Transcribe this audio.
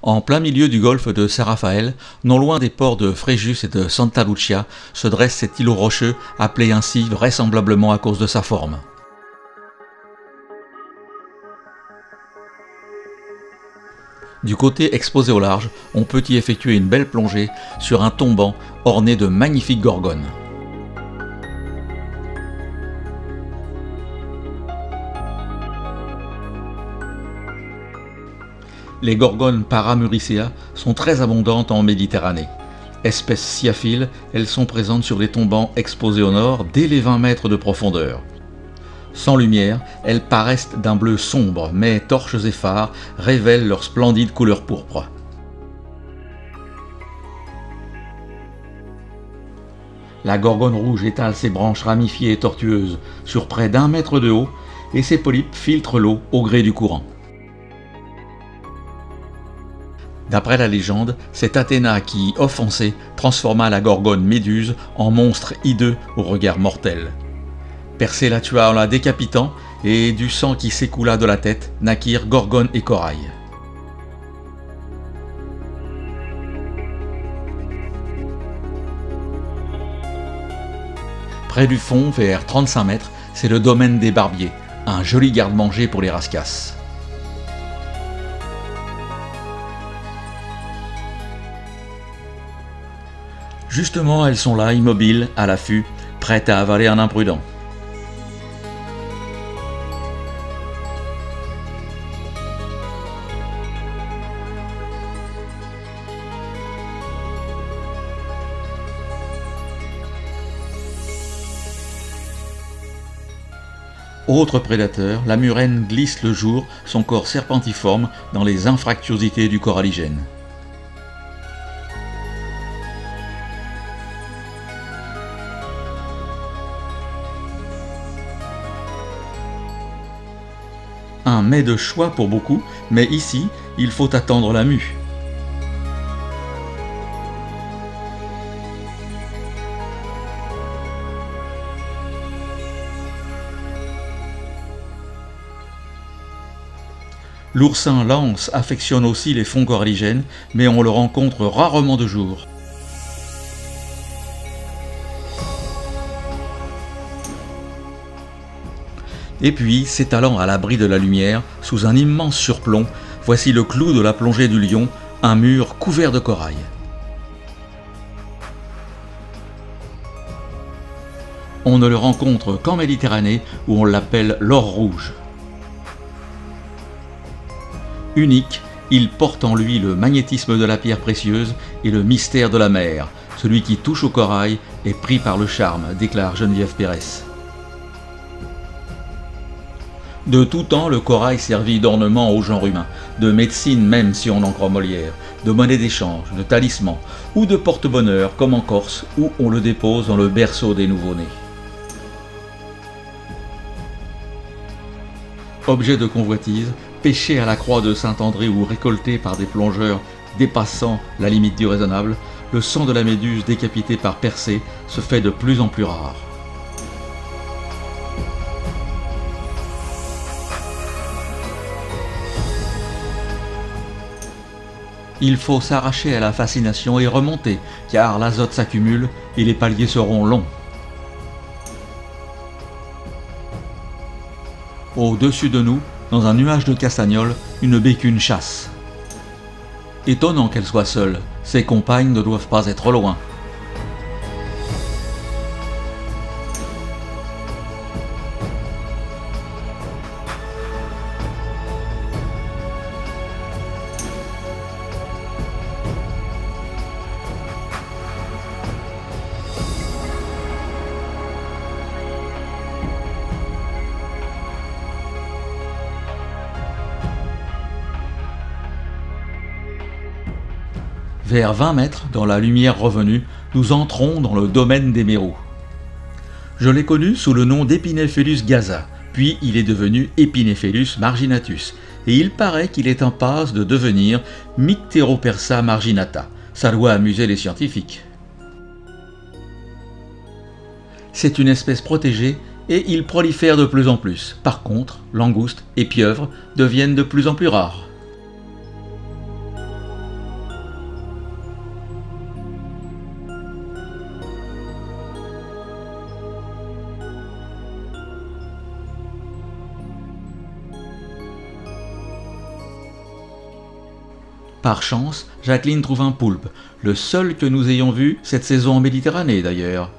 En plein milieu du golfe de Saint-Raphaël, non loin des ports de Fréjus et de Santa Lucia, se dresse cet îlot rocheux, appelé ainsi vraisemblablement à cause de sa forme. Du côté exposé au large, on peut y effectuer une belle plongée sur un tombant orné de magnifiques gorgones. Les gorgones Paramuricea sont très abondantes en Méditerranée. Espèces sciaphiles, elles sont présentes sur les tombants exposés au nord dès les 20 mètres de profondeur. Sans lumière, elles paraissent d'un bleu sombre, mais torches et phares révèlent leur splendide couleur pourpre. La gorgone rouge étale ses branches ramifiées et tortueuses sur près d'1 mètre de haut et ses polypes filtrent l'eau au gré du courant. D'après la légende, c'est Athéna qui, offensée, transforma la gorgone Méduse en monstre hideux au regard mortel. Persée la tua en la décapitant, et du sang qui s'écoula de la tête naquirent Gorgone et Corail. Près du fond, vers 35 mètres, c'est le domaine des Barbiers, un joli garde-manger pour les rascasses. Justement, elles sont là, immobiles, à l'affût, prêtes à avaler un imprudent. Autre prédateur, la murène glisse le jour, son corps serpentiforme, dans les infractuosités du coralligène. Un mets de choix pour beaucoup, mais ici, il faut attendre la mue. L'oursin lance affectionne aussi les fonds coralligènes, mais on le rencontre rarement de jour. Et puis, s'étalant à l'abri de la lumière, sous un immense surplomb, voici le clou de la plongée du lion, un mur couvert de corail. On ne le rencontre qu'en Méditerranée, où on l'appelle l'or rouge. Unique, il porte en lui le magnétisme de la pierre précieuse et le mystère de la mer. Celui qui touche au corail est pris par le charme, déclare Geneviève Pérez. De tout temps, le corail servit d'ornement au genre humain, de médecine même si on en croit Molière, de monnaie d'échange, de talisman ou de porte-bonheur comme en Corse où on le dépose dans le berceau des nouveau-nés. Objet de convoitise, pêché à la croix de Saint-André ou récolté par des plongeurs dépassant la limite du raisonnable, le sang de la méduse décapitée par Persée se fait de plus en plus rare. Il faut s'arracher à la fascination et remonter, car l'azote s'accumule et les paliers seront longs. Au-dessus de nous, dans un nuage de castagnols, une bécune chasse. Étonnant qu'elle soit seule, ses compagnes ne doivent pas être loin. Vers 20 mètres, dans la lumière revenue, nous entrons dans le domaine des mérous. Je l'ai connu sous le nom d'Epinephelus gaza, puis il est devenu Epinephelus marginatus, et il paraît qu'il est en passe de devenir Mycteropersa marginata. Ça doit amuser les scientifiques. C'est une espèce protégée et il prolifère de plus en plus. Par contre, langoustes et pieuvres deviennent de plus en plus rares. Par chance, Jacqueline trouve un poulpe, le seul que nous ayons vu cette saison en Méditerranée d'ailleurs.